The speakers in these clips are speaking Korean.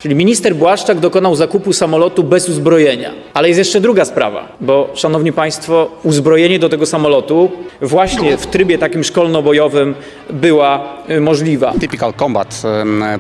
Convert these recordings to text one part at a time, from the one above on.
Czyli minister Błaszczak dokonał zakupu samolotu bez uzbrojenia. Ale jest jeszcze druga sprawa, bo szanowni państwo, uzbrojenie do tego samolotu właśnie w trybie takim szkolno-bojowym była możliwa. Typical combat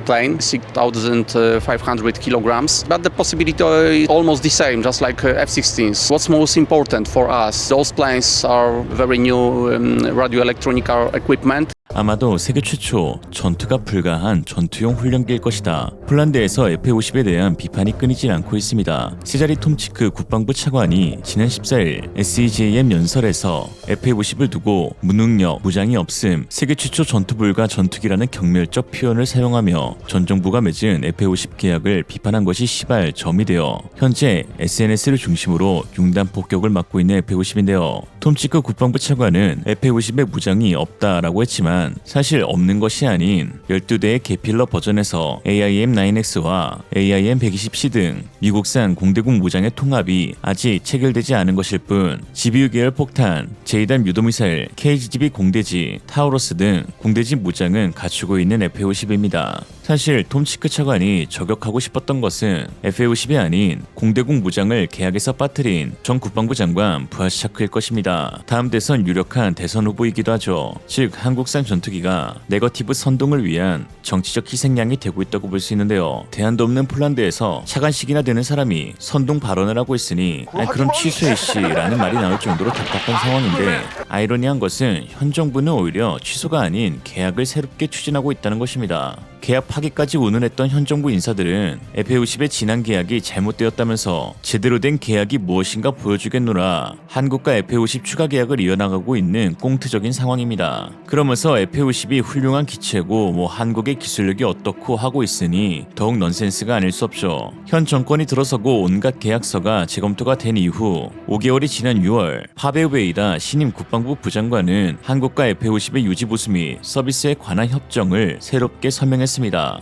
plane, 6,500 kilograms, but the possibility is almost the same, just like F-16s. What's most important for us? Those planes are very new radioelectronic equipment. 아마도 세계 최초 전투가 불가한 전투용 훈련기일 것이다. 폴란드에서 F-50에 대한 비판이 끊이질 않고 있습니다. 시자리 톰치크 국방부 차관이 지난 14일 SEJM 연설에서 F-50을 두고 무능력, 무장이 없음, 세계 최초 전투 불가 전투기라는 경멸적 표현을 사용하며 전 정부가 맺은 F-50 계약을 비판한 것이 시발점이 되어 현재 SNS를 중심으로 융단 폭격을 맞고 있는 F-50인데요. 톰치크 국방부 차관은 F-50에 무장이 없다라고 했지만 사실 없는 것이 아닌 12대의 개필러 버전에서 AIM-9X와 AIM-120C 등 미국산 공대국 무장의 통합이 아직 체결되지 않은 것일 뿐 GBU 계열 폭탄, 제2단 유도미사일, KGB 공대지, 타우러스 등 공대지 무장은 갖추고 있는 F-50입니다. 사실 톰치크 차관이 저격하고 싶었던 것은 F-50이 아닌 공대국 무장을 계약에서 빠뜨린 전 국방부 장관 부하샤크일 것입니다. 다음 대선 유력한 대선 후보이기도 하죠. 즉 한국산 전투기가 네거티브 선동을 위한 정치적 희생양이 되고 있다고 볼 수 있는데요. 대안도 없는 폴란드에서 차관식이나 되는 사람이 선동 발언을 하고 있으니 그럼 취소해 씨라는 말이 나올 정도로 답답한 상황인데 아이러니한 것은 현 정부는 오히려 취소가 아닌 계약을 새롭게 추진하고 있다는 것입니다. 계약 파기까지 운운했던 현 정부 인사들은 F-50의 지난 계약이 잘못되었다면서 제대로 된 계약이 무엇인가 보여주겠노라 한국과 F-50 추가 계약을 이어나가고 있는 꽁트적인 상황입니다. 그러면서 F-50이 훌륭한 기체고 한국의 기술력이 어떻고 하고 있으니 더욱 넌센스가 아닐 수 없죠. 현 정권이 들어서고 온갖 계약서가 재검토가 된 이후 5개월이 지난 6월 파베 웨이다 신임 국방부 부장관은 한국과 F-50의 유지 보수 및 서비스에 관한 협정을 새롭게 서명했습니다.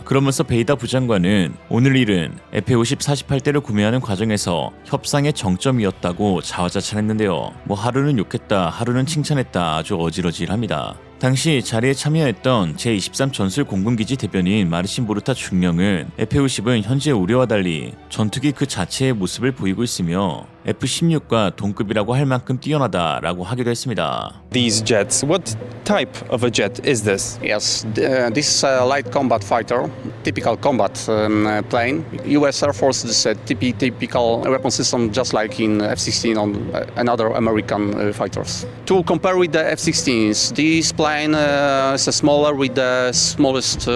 그러면서 베이다 부장관은 오늘 일은 F-50 48대를 구매하는 과정에서 협상의 정점이었다고 자화자찬했는데요. 하루는 욕했다, 하루는 칭찬했다, 아주 어질어질합니다. 당시 자리에 참여했던 제23 전술 공군기지 대변인 마르신 보르타 중령은 F-50은 현재 우려와 달리 전투기 그 자체의 모습을 보이고 있으며 F-16과 동급이라고 할 만큼 뛰어나다라고 하기도 했습니다. These jets, what type of a jet is this? Yes, this is a light combat fighter, typical combat plane. US Air Force is a typical weapon system just like in F-16 and other American fighters. To compare with the F-16s, this plane is smaller with the smallest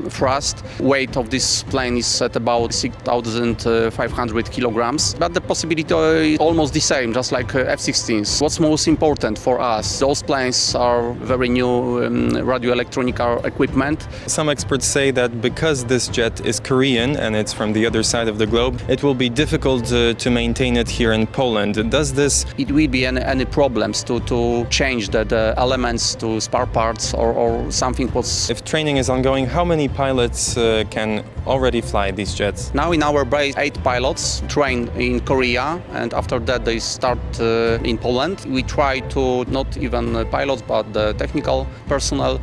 thrust. Weight of this plane is at about 6,500 kilograms, but the possibility is almost the same, just like F-16s. What's most important for us? Those planes are very new radioelectronic equipment. Some experts say that because this jet is Korean and it's from the other side of the globe, it will be difficult to maintain it here in Poland. Does this... It will be any problems to change the elements to spare parts or something was... If training is ongoing, how many pilots can already fly these jets? Now in our base, 8 pilots train in Korea and after that they start in Poland. We try to not even pilots but the technical personnel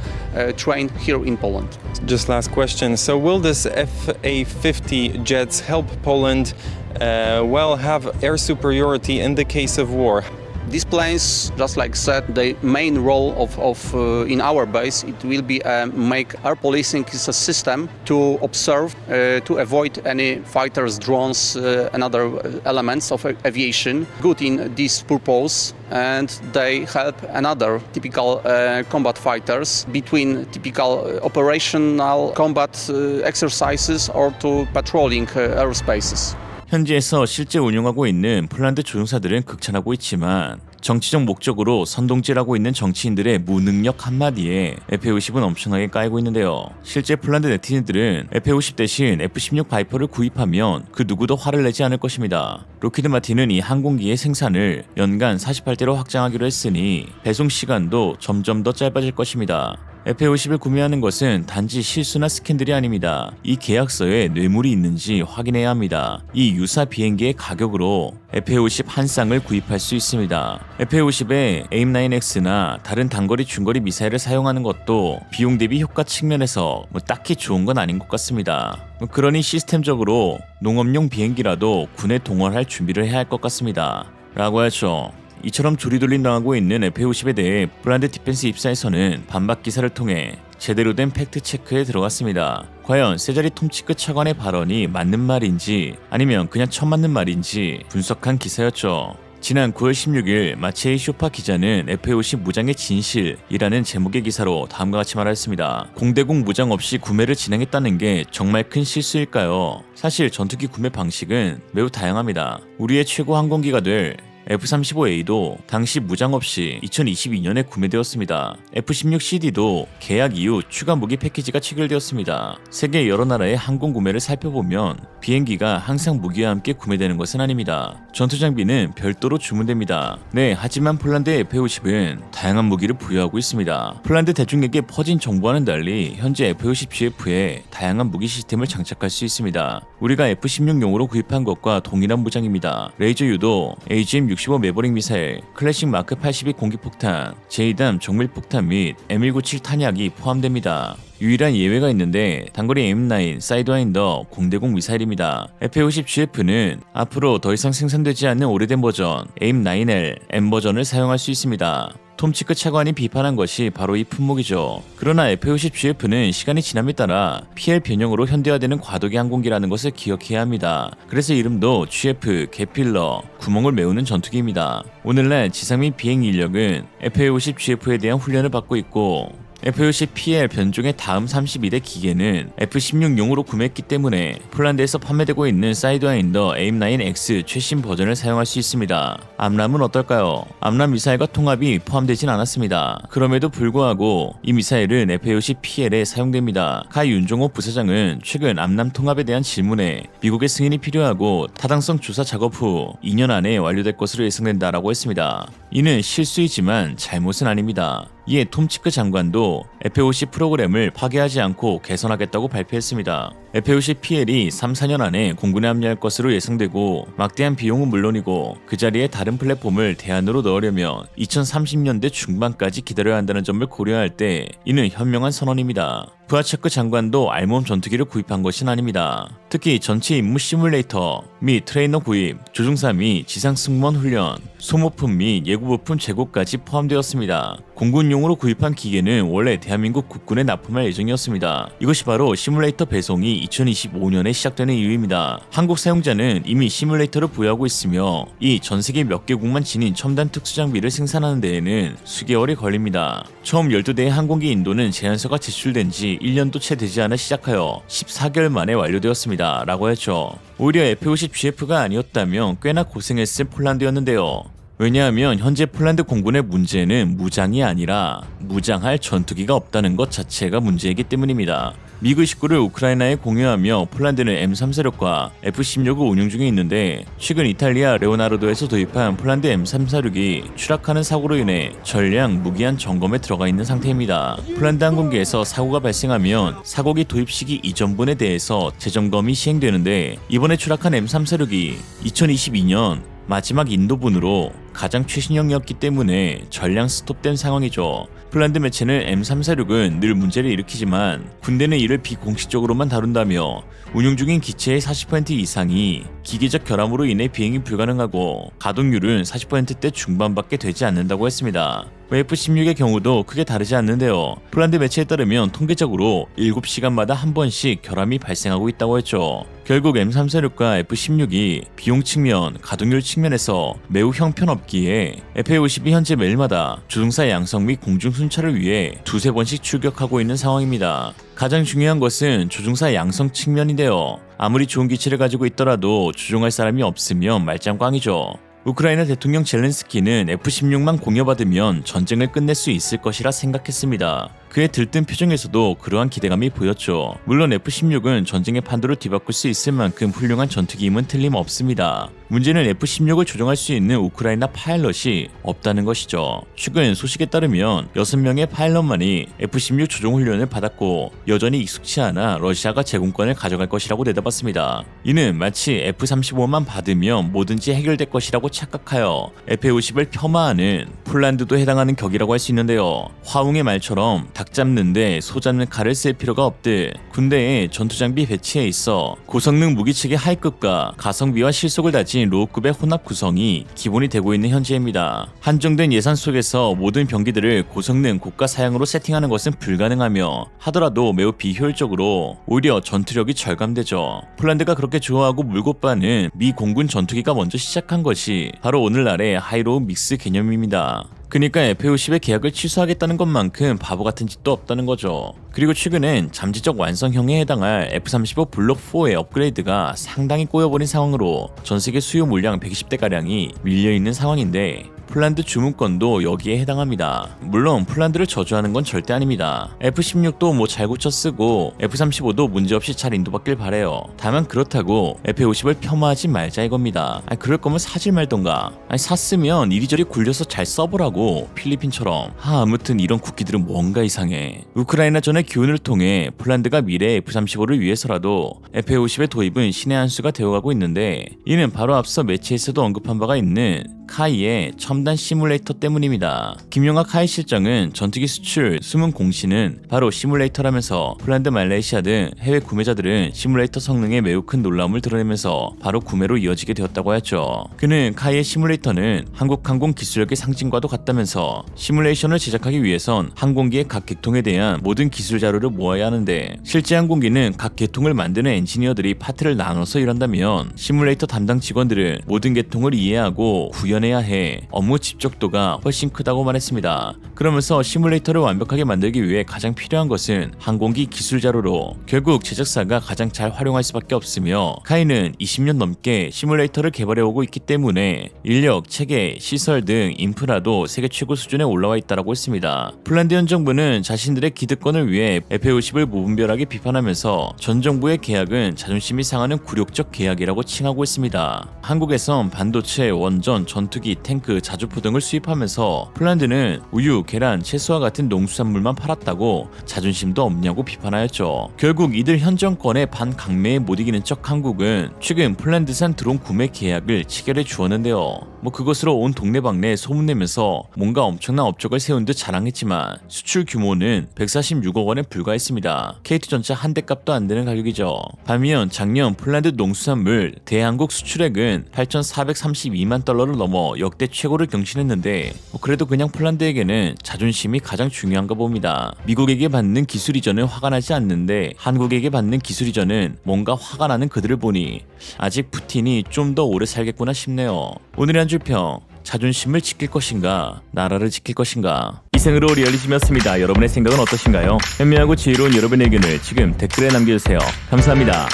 train here in Poland. Just last question. So will this FA-50 jets help Poland have air superiority in the case of war? These planes, just like said, the main role of in our base, it will be make air policing is a system to observe, to avoid any fighters, drones, and other elements of aviation. Good in this purpose, and they help another typical combat fighters between typical operational combat exercises or to patrolling airspaces. 현지에서 실제 운용하고 있는 폴란드 조종사들은 극찬하고 있지만 정치적 목적으로 선동질하고 있는 정치인들의 무능력 한마디에 F-50은 엄청나게 까이고 있는데요. 실제 폴란드 네티즌들은 F-50 대신 F-16 바이퍼를 구입하면 그 누구도 화를 내지 않을 것입니다. 로키드 마틴은 이 항공기의 생산을 연간 48대로 확장하기로 했으니 배송 시간도 점점 더 짧아질 것입니다. FA50을 구매하는 것은 단지 실수나 스캔들이 아닙니다. 이 계약서에 뇌물이 있는지 확인해야 합니다. 이 유사 비행기의 가격으로 FA50 한 쌍을 구입할 수 있습니다. FA50에 AIM-9X나 다른 단거리 중거리 미사일을 사용하는 것도 비용 대비 효과 측면에서 딱히 좋은 건 아닌 것 같습니다. 그러니 시스템적으로 농업용 비행기라도 군에 동원할 준비를 해야 할 것 같습니다. 라고 하죠. 이처럼 조리돌림 당하고 있는 FA50에 대해 폴란드 디펜스 입사에서는 반박 기사를 통해 제대로 된 팩트 체크에 들어갔습니다. 과연 세자리 톰치크 차관의 발언이 맞는 말인지 아니면 그냥 처음 맞는 말인지 분석한 기사였죠. 지난 9월 16일 마체이 쇼파 기자는 FA50 무장의 진실이라는 제목의 기사로 다음과 같이 말했습니다. 공대공 무장 없이 구매를 진행했다는 게 정말 큰 실수일까요? 사실 전투기 구매 방식은 매우 다양합니다. 우리의 최고 항공기가 될 F-35A도 당시 무장 없이 2022년에 구매되었습니다. F-16CD도 계약 이후 추가 무기 패키지가 체결되었습니다. 세계 여러 나라의 항공 구매를 살펴보면 비행기가 항상 무기와 함께 구매되는 것은 아닙니다. 전투 장비는 별도로 주문됩니다. 네, 하지만 폴란드의 F-50은 다양한 무기를 부여하고 있습니다. 폴란드 대중에게 퍼진 정보와는 달리 현재 F-50GF에 다양한 무기 시스템을 장착할 수 있습니다. 우리가 F-16용으로 구입한 것과 동일한 무장입니다. 레이저 유도, AGM-65 매버릭 미사일, 클래식 마크 82 공기폭탄, 제2단 정밀폭탄 및 M197 탄약이 포함됩니다. 유일한 예외가 있는데 단거리 AIM-9 사이드와인더 공대공 미사일입니다. FA50GF는 앞으로 더 이상 생산되지 않는 오래된 버전 AIM-9L M 버전을 사용할 수 있습니다. 톰치크 차관이 비판한 것이 바로 이 품목이죠. 그러나 FA50GF는 시간이 지남에 따라 PL 변형으로 현대화되는 과도기 항공기라는 것을 기억해야 합니다. 그래서 이름도 GF, 개필러, 구멍을 메우는 전투기입니다. 오늘날 지상 및 비행 인력은 FA50GF에 대한 훈련을 받고 있고 F-50PL 변종의 다음 32대 기계는 F-16용으로 구매했기 때문에 폴란드에서 판매되고 있는 사이드와인더 AIM-9X 최신 버전을 사용할 수 있습니다. 암람은 어떨까요? 암람 미사일과 통합이 포함되진 않았습니다. 그럼에도 불구하고 이 미사일은 F-50PL에 사용됩니다. 가 윤종호 부사장은 최근 암람 통합에 대한 질문에 미국의 승인이 필요하고 타당성 조사 작업 후 2년 안에 완료될 것으로 예상된다라고 했습니다. 이는 실수이지만 잘못은 아닙니다. 이에 톰치크 장관도 FA50 프로그램을 파괴하지 않고 개선하겠다고 발표했습니다. FA50PL이 3-4년 안에 공군에 합류할 것으로 예상되고 막대한 비용은 물론이고 그 자리에 다른 플랫폼을 대안으로 넣으려면 2030년대 중반까지 기다려야 한다는 점을 고려할 때 이는 현명한 선언입니다. 부하체크 장관도 알몸 전투기를 구입한 것은 아닙니다. 특히 전체 임무 시뮬레이터 및 트레이너 구입, 조종사 및 지상 승무원 훈련, 소모품 및 예고부품 재고까지 포함되었습니다. 공군용으로 구입한 기계는 원래 대한민국 국군에 납품할 예정이었습니다. 이것이 바로 시뮬레이터 배송이 2025년에 시작되는 이유입니다. 한국 사용자는 이미 시뮬레이터를 보유하고 있으며 이 전세계 몇 개국만 지닌 첨단 특수장비를 생산하는 데에는 수개월이 걸립니다. 처음 12대의 항공기 인도는 제안서가 제출된 지 1년도 채 되지 않아 시작하여 14개월 만에 완료되었습니다. 라고 했죠. 오히려 F-50GF가 아니었다면 꽤나 고생했을 폴란드였는데요. 왜냐하면 현재 폴란드 공군의 문제는 무장이 아니라 무장할 전투기가 없다는 것 자체가 문제이기 때문입니다. 미그-19를 우크라이나에 공유하며 폴란드는 M346과 F-16을 운용 중에 있는데 최근 이탈리아 레오나르도에서 도입한 폴란드 M346이 추락하는 사고로 인해 전량 무기한 점검에 들어가 있는 상태입니다. 폴란드 항공기에서 사고가 발생하면 사고기 도입 시기 이전분에 대해서 재점검이 시행되는데 이번에 추락한 M346이 2022년 마지막 인도분으로 가장 최신형이었기 때문에 전량 스톱된 상황이죠. 폴란드 매체는 M346은 늘 문제를 일으키지만 군대는 이를 비공식적으로만 다룬다며 운용 중인 기체의 40% 이상이 기계적 결함으로 인해 비행이 불가능하고 가동률은 40%대 중반밖에 되지 않는다고 했습니다. F-16의 경우도 크게 다르지 않는데요. 폴란드 매체에 따르면 통계적으로 7시간마다 한 번씩 결함이 발생하고 있다고 했죠. 결국 M346과 F-16이 비용 측면, 가동률 측면에서 매우 형편없기에 FA-50이 현재 매일마다 조종사 양성 및 공중 순찰을 위해 2-3번씩 출격하고 있는 상황입니다. 가장 중요한 것은 조종사 양성 측면인데요. 아무리 좋은 기체를 가지고 있더라도 조종할 사람이 없으면 말짱 꽝이죠. 우크라이나 대통령 젤렌스키는 F-16만 공여받으면 전쟁을 끝낼 수 있을 것이라 생각했습니다. 그의 들뜬 표정에서도 그러한 기대감이 보였죠. 물론 F-16은 전쟁의 판도를 뒤바꿀 수 있을 만큼 훌륭한 전투기임은 틀림없습니다. 문제는 F-16을 조종할 수 있는 우크라이나 파일럿이 없다는 것이죠. 최근 소식에 따르면 6명의 파일럿만이 F-16 조종 훈련을 받았고 여전히 익숙치 않아 러시아가 제공권을 가져갈 것이라고 내다봤습니다. 이는 마치 F-35만 받으면 뭐든지 해결될 것이라고 착각하여 F-50을 폄하하는 폴란드도 해당하는 격이라고 할 수 있는데요. 화웅의 말처럼 닭 잡는데 소 잡는 칼을 쓸 필요가 없듯 군대에 전투장비 배치에 있어 고성능 무기체계 하이급과 가성비와 실속을 다진 로우급의 혼합 구성이 기본이 되고 있는 현재입니다. 한정된 예산 속에서 모든 병기들을 고성능 고가 사양으로 세팅하는 것은 불가능하며 하더라도 매우 비효율적으로 오히려 전투력이 절감되죠. 폴란드가 그렇게 좋아하고 물고 빠는 미 공군 전투기가 먼저 시작한 것이 바로 오늘날의 하이로우 믹스 개념입니다. 그러니까 F-50의 계약을 취소하겠다는 것만큼 바보 같은 짓도 없다는 거죠. 그리고 최근엔 잠재적 완성형에 해당할 F-35 블록 4의 업그레이드가 상당히 꼬여버린 상황으로 전세계 수요 물량 120대가량이 밀려있는 상황인데 폴란드 주문권도 여기에 해당합니다. 물론 폴란드를 저주하는 건 절대 아닙니다. F-16도 뭐 잘 고쳐 쓰고 F-35도 문제없이 잘 인도받길 바래요. 다만 그렇다고 F-50을 폄하하지 말자 이겁니다. 그럴 거면 사질 말던가. 샀으면 이리저리 굴려서 잘 써보라고, 필리핀처럼. 아무튼 이런 국기들은 뭔가 이상해. 우크라이나 전의 교훈을 통해 폴란드가 미래의 F-35를 위해서라도 F-50의 도입은 신의 한 수가 되어가고 있는데 이는 바로 앞서 매체에서도 언급한 바가 있는 카이의 첨단 시뮬레이터 때문입니다. 김용학 카이 실장은 전투기 수출 숨은 공시는 바로 시뮬레이터라면서 폴란드, 말레이시아 등 해외 구매자들은 시뮬레이터 성능에 매우 큰 놀라움을 드러내면서 바로 구매로 이어지게 되었다고 했죠. 그는 카이의 시뮬레이터는 한국 항공 기술력의 상징과도 같다면서 시뮬레이션을 제작하기 위해선 항공기의 각 계통에 대한 모든 기술 자료를 모아야 하는데 실제 항공기는 각 계통을 만드는 엔지니어들이 파트를 나눠서 일한다면 시뮬레이터 담당 직원들은 모든 계통을 이해하고 구현해야 해 업무 집적도가 훨씬 크다고 말했습니다. 그러면서 시뮬레이터를 완벽하게 만들기 위해 가장 필요한 것은 항공기 기술 자료로 결국 제작사가 가장 잘 활용할 수밖에 없으며 카이는 20년 넘게 시뮬레이터를 개발해오고 있기 때문에 인력, 체계, 시설 등 인프라도 세계 최고 수준에 올라와 있다고 했습니다. 폴란드 현 정부는 자신들의 기득권을 위해 F-50을 무분별하게 비판하면서 전 정부의 계약은 자존심이 상하는 굴욕적 계약이라고 칭하고 있습니다. 한국에선 반도체, 원전, 전투기, 탱크, 자주포 등을 수입하면서 폴란드는 우유, 계란, 채소와 같은 농수산물만 팔았다고 자존심도 없냐고 비판하였죠. 결국 이들 현 정권의 반강매에 못 이기는 척 한국은 최근 폴란드산 드론 구매 계약을 체결해 주었는데요. 그것으로 온 동네방네 소문내면서 뭔가 엄청난 업적을 세운 듯 자랑했지만 수출 규모는 146억 원에 불과했습니다. K2전차 한 대 값도 안 되는 가격이죠. 반면 작년 폴란드 농수산물 대한국 수출액은 8,432만 달러를 넘어 역대 최고를 경신했는데 그래도 그냥 폴란드에게는 자존심이 가장 중요한가 봅니다. 미국에게 받는 기술 이전은 화가 나지 않는데 한국에게 받는 기술 이전은 뭔가 화가 나는 그들을 보니 아직 푸틴이 좀 더 오래 살겠구나 싶네요. 오늘의 한 줄평, 자존심을 지킬 것인가, 나라를 지킬 것인가. 이생으로 리얼리즘이었습니다. 여러분의 생각은 어떠신가요? 현명하고 지혜로운 여러분의 의견을 지금 댓글에 남겨주세요. 감사합니다.